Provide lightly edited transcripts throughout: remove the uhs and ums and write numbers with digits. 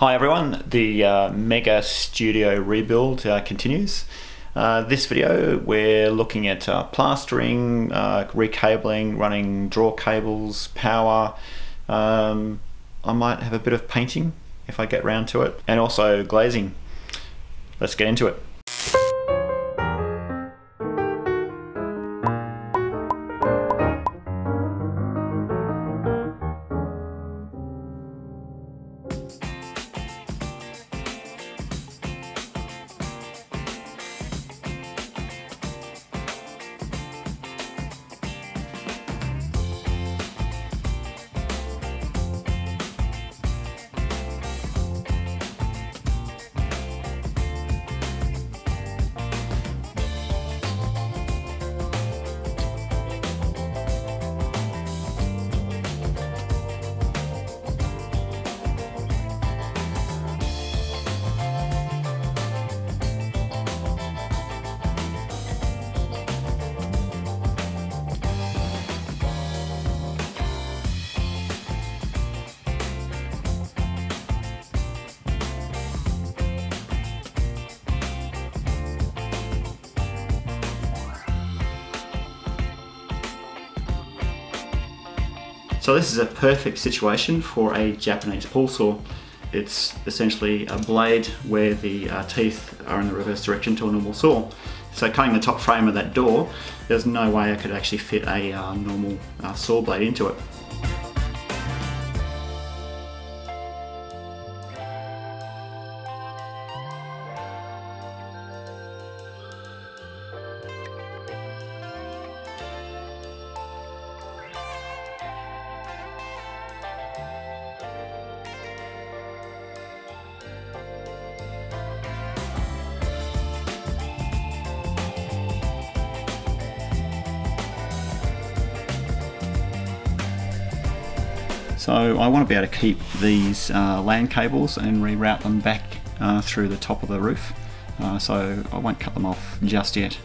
Hi everyone, the mega studio rebuild continues. This video we're looking at plastering, recabling, running draw cables, power. I might have a bit of painting if I get round to it, and also glazing. Let's get into it. So this is a perfect situation for a Japanese pull saw. It's essentially a blade where the teeth are in the reverse direction to a normal saw. So cutting the top frame of that door, there's no way I could actually fit a normal saw blade into it. So I want to be able to keep these LAN cables and reroute them back through the top of the roof, so I won't cut them off just yet.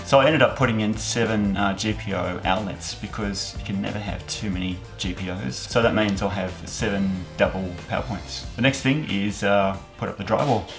So I ended up putting in 7 GPO outlets because you can never have too many GPOs. So that means I'll have 7 double power points. The next thing is put up the drywall.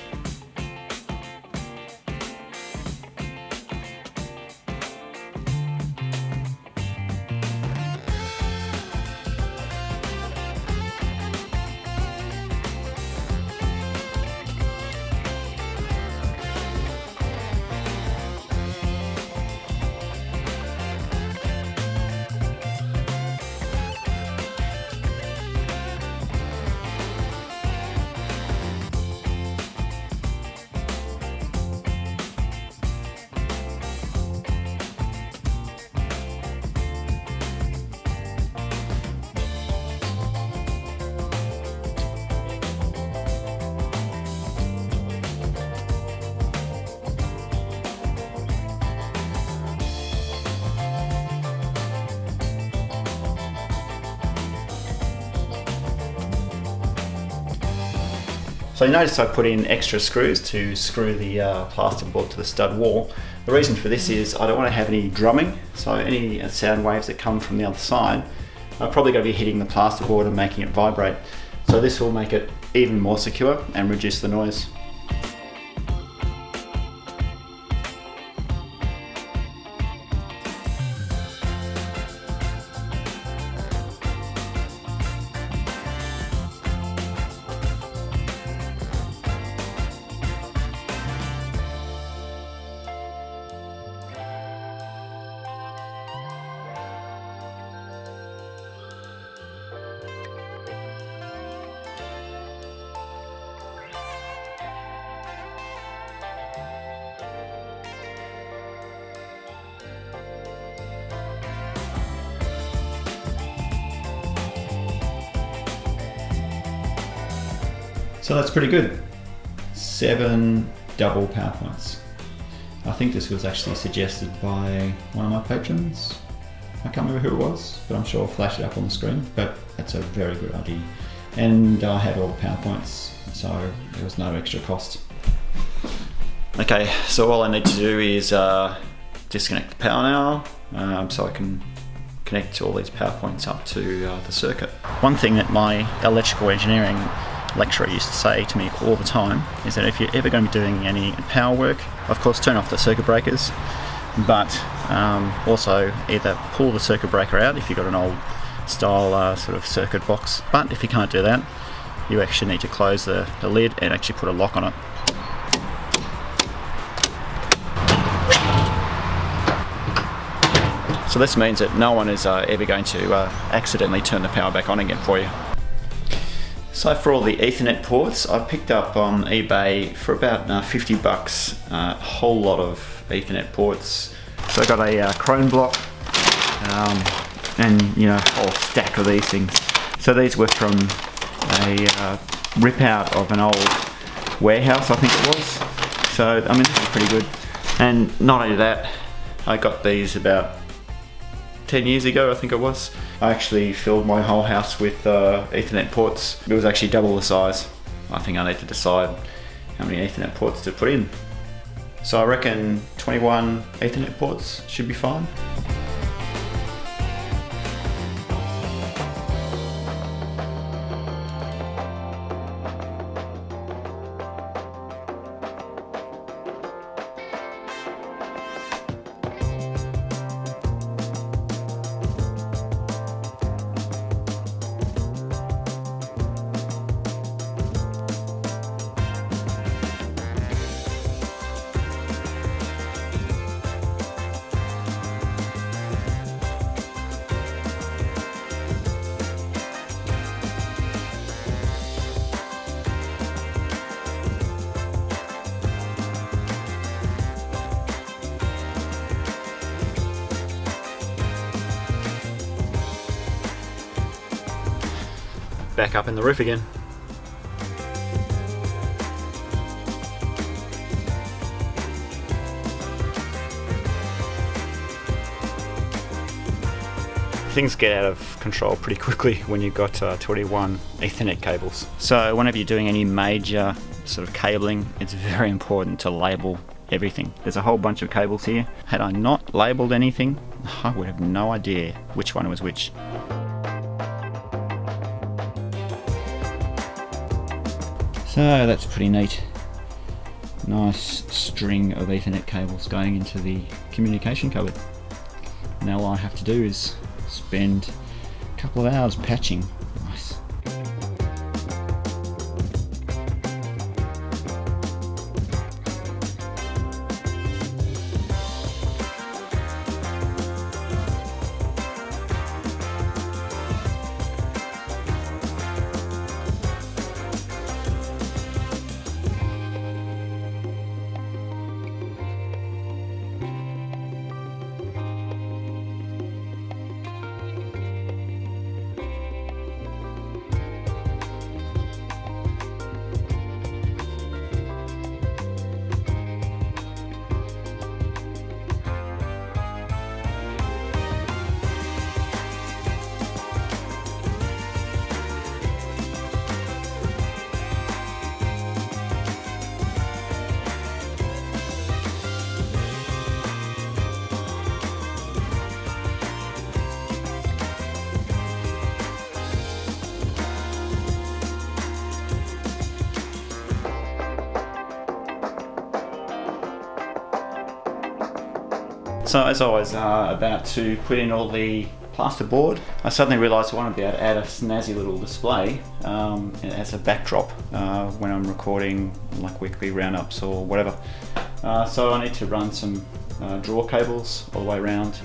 So you notice I put in extra screws to screw the plasterboard to the stud wall. The reason for this is I don't want to have any drumming, so any sound waves that come from the other side are probably going to be hitting the plasterboard and making it vibrate. So this will make it even more secure and reduce the noise. So that's pretty good. 7 double power points. I think this was actually suggested by one of my patrons. I can't remember who it was, but I'm sure I'll flash it up on the screen, but that's a very good idea. And I had all the power points, so there was no extra cost. Okay, so all I need to do is disconnect the power now, so I can connect all these power points up to the circuit. One thing that my electrical engineering lecturer used to say to me all the time is that if you're ever going to be doing any power work, of course turn off the circuit breakers, but also either pull the circuit breaker out if you've got an old style sort of circuit box, but if you can't do that, you actually need to close the lid and actually put a lock on it. So this means that no one is ever going to accidentally turn the power back on again for you. So for all the Ethernet ports, I picked up on eBay for about 50 bucks, a whole lot of Ethernet ports. So I got a chrome block and a whole stack of these things. So these were from a rip out of an old warehouse, I think it was. So I mean, this is pretty good. And not only that, I got these about 10 years ago, I think it was. I actually filled my whole house with Ethernet ports. It was actually double the size. I think I need to decide how many Ethernet ports to put in. So I reckon 21 Ethernet ports should be fine. Back up in the roof again. Things get out of control pretty quickly when you've got 21 Ethernet cables. So whenever you're doing any major sort of cabling, it's very important to label everything. There's a whole bunch of cables here. Had I not labeled anything, I would have no idea which one was which. So that's pretty neat. Nice string of Ethernet cables going into the communication cupboard. Now all I have to do is spend a couple of hours patching. Nice. So as I was about to put in all the plasterboard, I suddenly realised I want to be able to add a snazzy little display as a backdrop when I'm recording like weekly roundups or whatever. So I need to run some draw cables all the way around.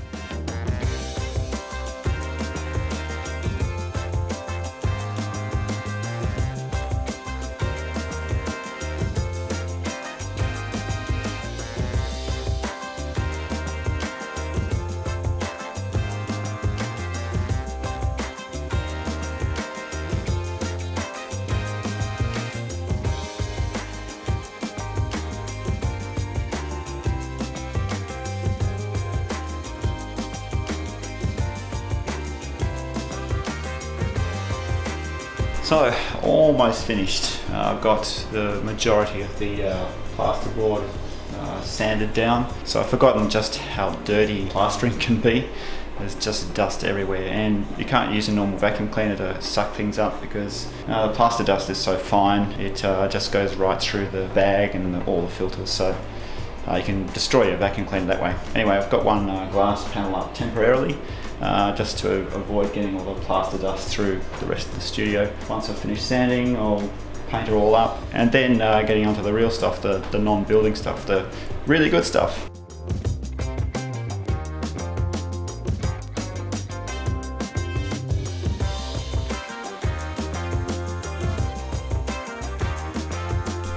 So, almost finished. I've got the majority of the plasterboard sanded down. So I've forgotten just how dirty plastering can be. There's just dust everywhere, and you can't use a normal vacuum cleaner to suck things up because the plaster dust is so fine, it just goes right through the bag and all the filters. So you can destroy your vacuum cleaner that way. Anyway, I've got one glass panel up temporarily, just to avoid getting all the plaster dust through the rest of the studio. Once I've finished sanding, I'll paint it all up, and then getting onto the real stuff, the non-building stuff, the really good stuff.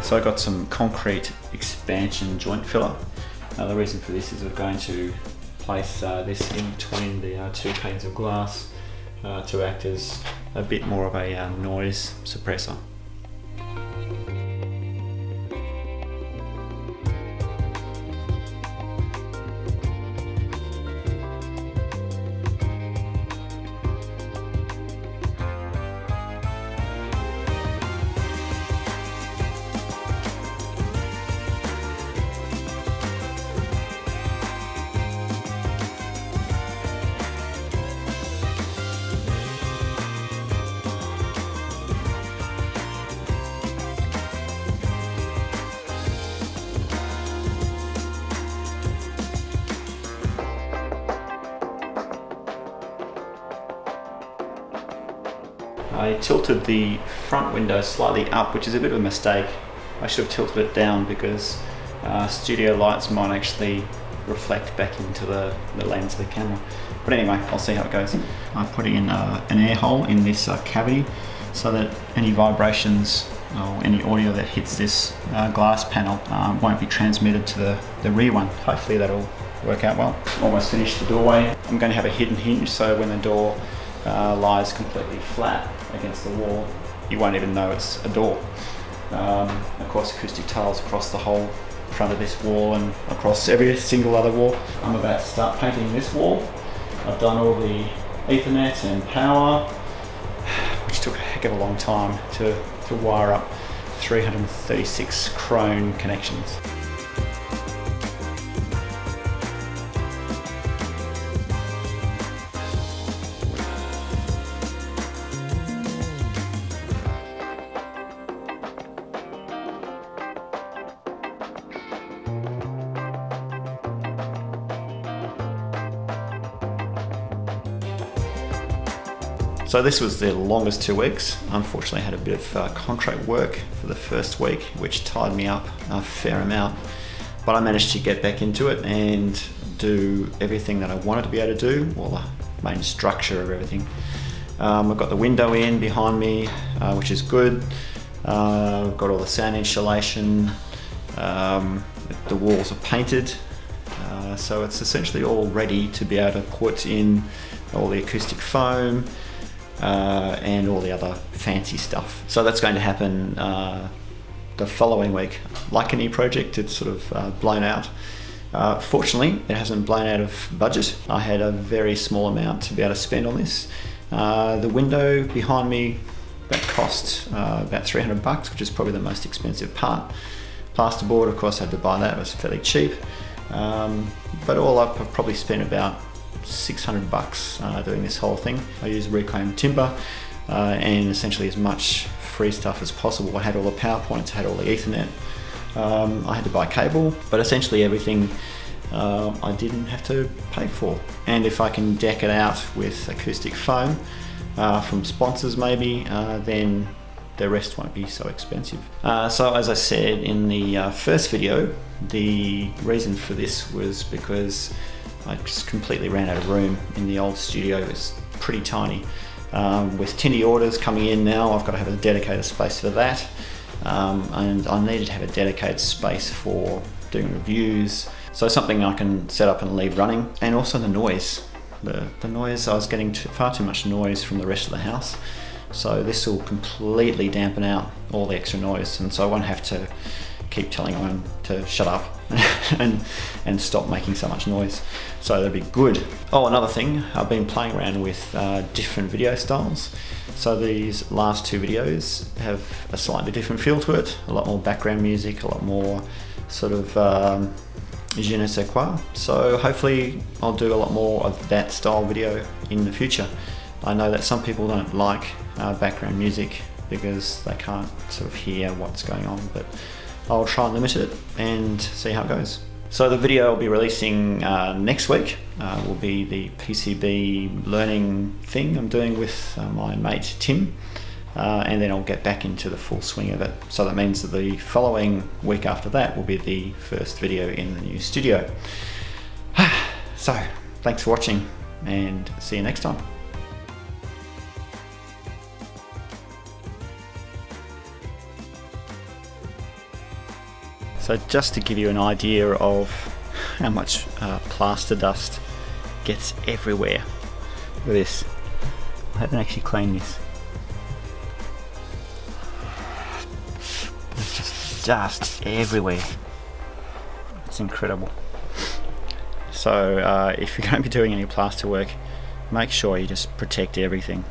So I got some concrete expansion joint filler. The reason for this is we're going to place this in between the two panes of glass to act as a bit more of a noise suppressor. I tilted the front window slightly up, which is a bit of a mistake. I should have tilted it down because studio lights might actually reflect back into the lens of the camera. But anyway, I'll see how it goes. I'm putting in an air hole in this cavity so that any vibrations or any audio that hits this glass panel won't be transmitted to the rear one. Hopefully that'll work out well. Almost finished the doorway. I'm going to have a hidden hinge, so when the door lies completely flat against the wall, you won't even know it's a door. Of course, acoustic tiles across the whole front of this wall and across every single other wall. I'm about to start painting this wall. I've done all the Ethernet and power, which took a heck of a long time to wire up 336 Crone connections. So this was the longest 2 weeks. Unfortunately, I had a bit of contract work for the first week, which tied me up a fair amount. But I managed to get back into it and do everything that I wanted to be able to do, or the main structure of everything. I've got the window in behind me, which is good. I've got all the sound insulation. The walls are painted. So it's essentially all ready to be able to put in all the acoustic foam, and all the other fancy stuff. So that's going to happen the following week. Like any project, it's sort of blown out. Fortunately, it hasn't blown out of budget. I had a very small amount to be able to spend on this. The window behind me, that cost about 300 bucks, which is probably the most expensive part. Plasterboard, of course, I had to buy that. It was fairly cheap. But all up, I've probably spent about 600 bucks doing this whole thing. I used reclaimed timber and essentially as much free stuff as possible. I had all the power points, I had all the Ethernet. I had to buy cable, but essentially everything I didn't have to pay for. And if I can deck it out with acoustic foam from sponsors maybe, then the rest won't be so expensive. So as I said in the first video, the reason for this was because I just completely ran out of room in the old studio. It's pretty tiny. With Tindy orders coming in now, I've got to have a dedicated space for that. And I needed to have a dedicated space for doing reviews. So something I can set up and leave running. And also the noise. The noise, I was getting far too much noise from the rest of the house. So this will completely dampen out all the extra noise, and so I won't have to keep telling everyone to shut up and stop making so much noise. So that'd be good. Oh, another thing, I've been playing around with different video styles. So these last two videos have a slightly different feel to it, a lot more background music, a lot more sort of je ne sais quoi. So hopefully I'll do a lot more of that style video in the future. I know that some people don't like background music because they can't sort of hear what's going on, but I'll try and limit it and see how it goes. So the video I'll be releasing next week will be the PCB learning thing I'm doing with my mate Tim, and then I'll get back into the full swing of it. So that means that the following week after that will be the first video in the new studio. So thanks for watching and see you next time. So just to give you an idea of how much plaster dust gets everywhere. Look at this. I haven't actually cleaned this. There's just dust everywhere. It's incredible. So if you're going to be doing any plaster work, make sure you just protect everything.